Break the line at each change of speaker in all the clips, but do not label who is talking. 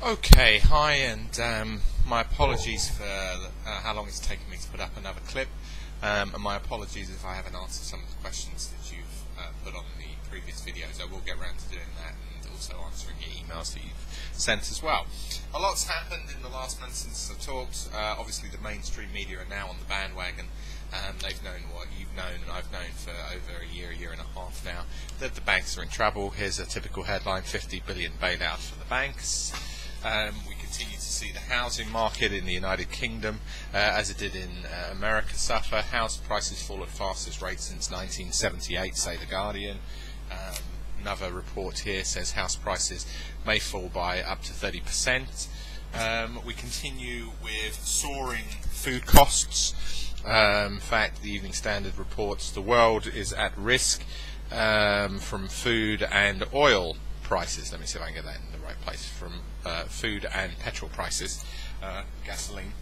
Okay, hi, and my apologies for how long it's taken me to put up another clip, and my apologies if I haven't answered some of the questions that you've put on the previous videos. I will get around to doing that, and also answering your emails that you've sent as well. A lot's happened in the last month since I've talked. Obviously, the mainstream media are now on the bandwagon. They've known what you've known, and I've known for over a year and a half now, that the banks are in trouble. Here's a typical headline: 50 billion bailout for the banks. We continue to see the housing market in the United Kingdom, as it did in America, suffer. House prices fall at fastest rate since 1978, say The Guardian. Another report here says house prices may fall by up to 30%. We continue with soaring food costs. In fact, the Evening Standard reports the world is at risk from food and oil prices. Let me see if I can get that in the right place. From food and petrol prices, gasoline,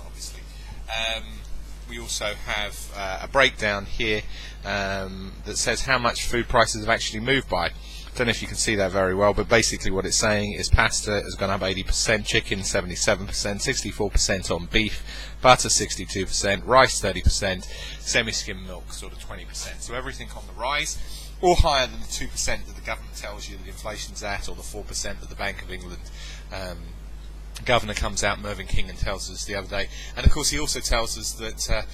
obviously. We also have a breakdown here that says how much food prices have actually moved by. I don't know if you can see that very well, but basically what it's saying is pasta has gone up 80%, chicken 77%, 64% on beef, butter 62%, rice 30%, semi-skim milk sort of 20%. So everything on the rise, or higher than the 2% that the government tells you that inflation's at, or the 4% that the Bank of England governor comes out, Mervyn King, and tells us the other day. And of course he also tells us that,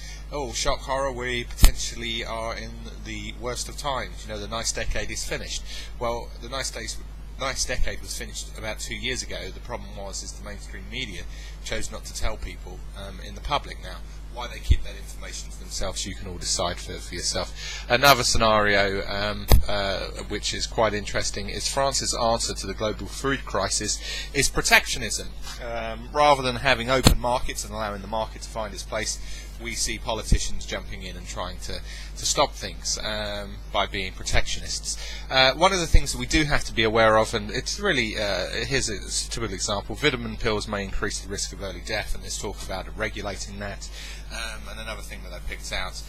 shock horror, we potentially are in the worst of times. You know, the nice decade is finished. Well, the nice decade was finished about 2 years ago. The problem is the mainstream media chose not to tell people in the public now. Why they keep that information to themselves, you can all decide for yourself. Another scenario which is quite interesting is France's answer to the global food crisis is protectionism. Rather than having open markets and allowing the market to find its place, we see politicians jumping in and trying to stop things by being protectionists. One of the things that we do have to be aware of, and it's really, here's a typical example: vitamin pills may increase the risk of early death, and there's talk about regulating that. And another thing that I picked out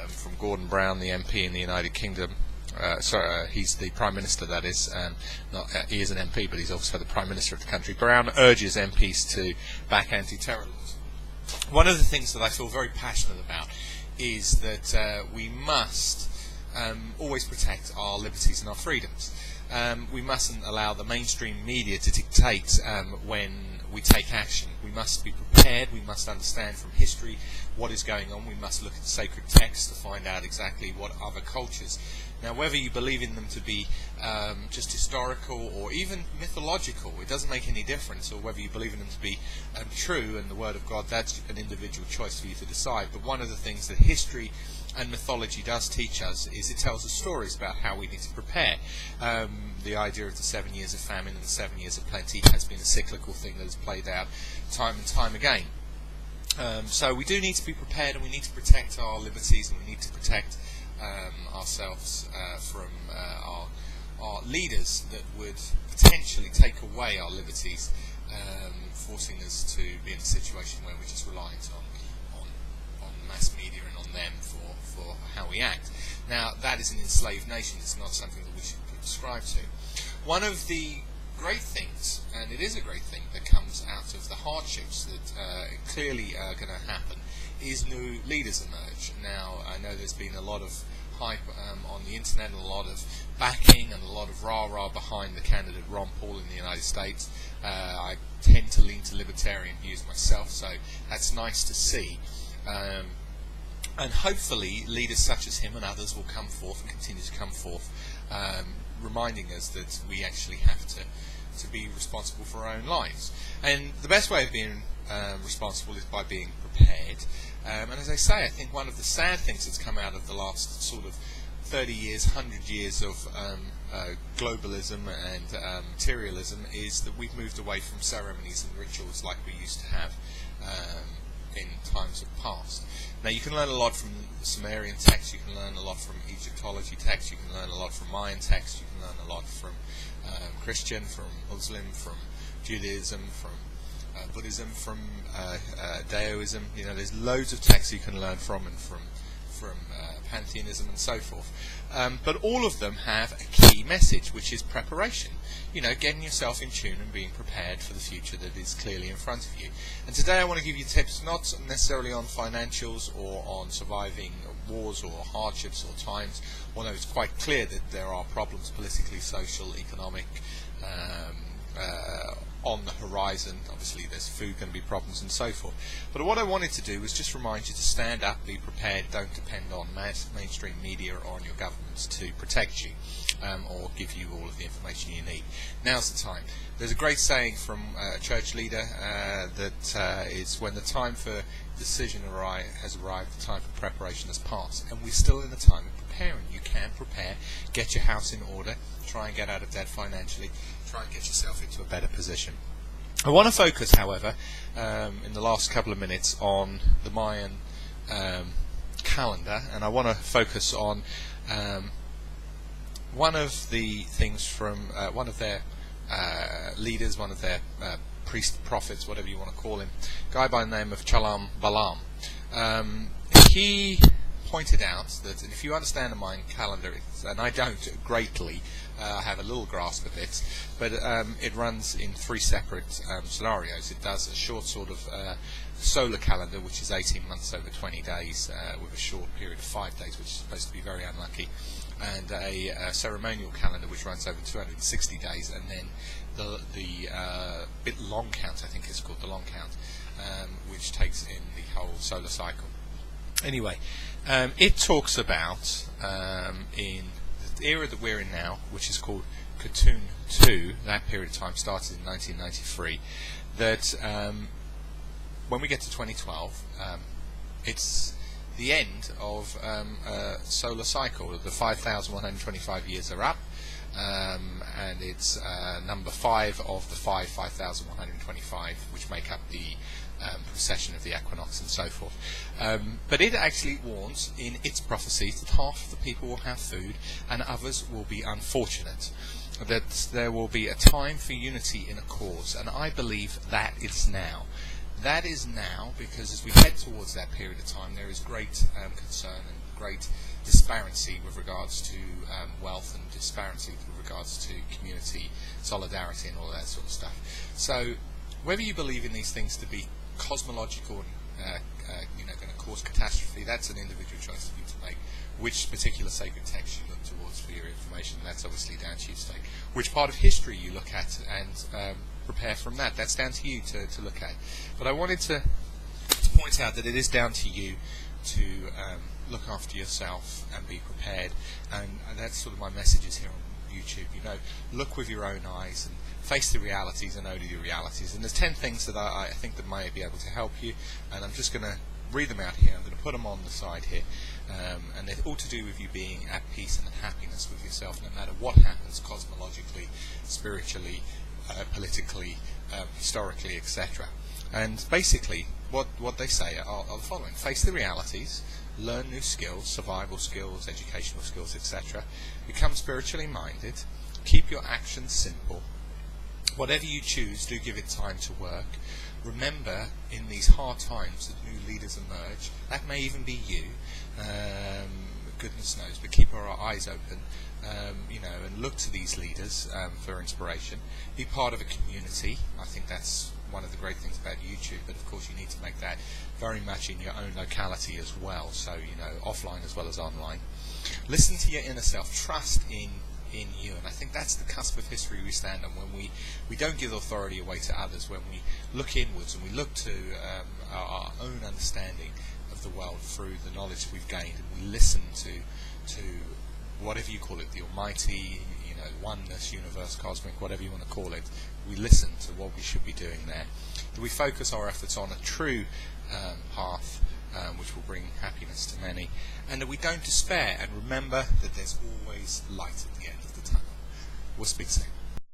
from Gordon Brown, the MP in the United Kingdom, he's the Prime Minister, that is. He is an MP, but he's also the Prime Minister of the country. Brown urges MPs to back anti-terror laws. One of the things that I feel very passionate about is that we must always protect our liberties and our freedoms. We mustn't allow the mainstream media to dictate when we take action. We must be prepared. We must understand from history what is going on. We must look at sacred texts to find out exactly what other cultures. Now, whether you believe in them to be just historical or even mythological, it doesn't make any difference. Or whether you believe in them to be true and the Word of God, that's an individual choice for you to decide. But one of the things that history and mythology does teach us is it tells us stories about how we need to prepare. The idea of the 7 years of famine and the 7 years of plenty has been a cyclical thing that has played out time and time again. So we do need to be prepared, and we need to protect our liberties, and we need to protect ourselves from our leaders that would potentially take away our liberties, forcing us to be in a situation where we're just reliant on mass media and on them for how we act. Now, that is an enslaved nation. It's not something that we should subscribe to. One of the great things, and it is a great thing, that comes out of the hardships that clearly are going to happen, is new leaders emerge. Now, I know there's been a lot of hype on the internet, and a lot of backing and a lot of rah-rah behind the candidate Ron Paul in the United States. I tend to lean to libertarian views myself, so that's nice to see. And hopefully leaders such as him and others will come forth and continue to come forth, reminding us that we actually have to be responsible for our own lives. And the best way of being responsible is by being prepared. And as I say, I think one of the sad things that's come out of the last sort of 30 years, 100 years of globalism and materialism is that we've moved away from ceremonies and rituals like we used to have in times of past. Now, you can learn a lot from Sumerian texts, you can learn a lot from Egyptology texts, you can learn a lot from Mayan texts, you can learn a lot from Christian, from Muslim, from Judaism, from Buddhism, from Daoism. You know, there's loads of texts you can learn from and from from pantheism and so forth. But all of them have a key message, which is preparation. Getting yourself in tune and being prepared for the future that is clearly in front of you. And today I want to give you tips not necessarily on financials or on surviving wars or hardships or times, although it's quite clear that there are problems politically, social, economic, on the horizon. Obviously there's food going to be problems and so forth. But what I wanted to do was just remind you to stand up, be prepared, don't depend on mainstream media or on your governments to protect you or give you all of the information you need. Now's the time. There's a great saying from a church leader that is, when the time for decision has arrived, the time for preparation has passed. And we're still in the time of preparing. You can prepare, get your house in order, try and get out of debt financially, try and get yourself into a better position. I want to focus, however, in the last couple of minutes on the Mayan calendar, and I want to focus on one of the things from one of their leaders, one of their prophets, whatever you want to call him, a guy by the name of Chalam Balam. He pointed out that if you understand the Mayan calendar, and I don't greatly, I have a little grasp of it, but it runs in 3 separate scenarios. It does a short sort of solar calendar, which is 18 months over 20 days, with a short period of 5 days, which is supposed to be very unlucky, and a ceremonial calendar, which runs over 260 days, and then the bit long count, I think it's called the long count, which takes in the whole solar cycle. Anyway, it talks about in the era that we're in now, which is called Khotun II, that period of time started in 1993, that when we get to 2012, it's the end of a solar cycle. The 5,125 years are up, and it's number 5 of the 5,125, which make up the precession of the equinox and so forth. But it actually warns in its prophecies that half of the people will have food and others will be unfortunate, that there will be a time for unity in a cause, and I believe that is now. That is now, because as we head towards that period of time, there is great concern and great disparity with regards to wealth, and disparity with regards to community solidarity and all that sort of stuff. So whether you believe in these things to be cosmological and going to cause catastrophe, that's an individual choice for you to make. Which particular sacred text you look towards for your information, that's obviously down to you to take. Which part of history you look at and prepare from that, that's down to you to look at. But I wanted to point out that it is down to you to look after yourself and be prepared, and that's sort of my messages here on YouTube. Look with your own eyes and face the realities and know the realities. And there's 10 things that I think that might be able to help you, and I'm just going to read them out here. I'm going to put them on the side here, and they're all to do with you being at peace and at happiness with yourself, no matter what happens cosmologically, spiritually, politically, historically, etc. And basically what they say are the following: face the realities, learn new skills, survival skills, educational skills, etc. Become spiritually minded, keep your actions simple. Whatever you choose, do give it time to work. Remember, in these hard times that new leaders emerge. That may even be you, goodness knows, but keep our eyes open, and look to these leaders for inspiration. Be part of a community. I think that's one of the great things about YouTube, but of course you need to make that very much in your own locality as well, so offline as well as online. Listen to your inner self, trust in you, and I think that's the cusp of history we stand on, when we don't give authority away to others, when we look inwards and we look to our own understanding of the world through the knowledge we've gained, and we listen to whatever you call it, the Almighty, oneness, universe, cosmic, whatever you want to call it. We listen to what we should be doing there. Do we focus our efforts on a true path, which will bring happiness to many, and that we don't despair, and remember that there's always light at the end of the tunnel. We'll speak soon.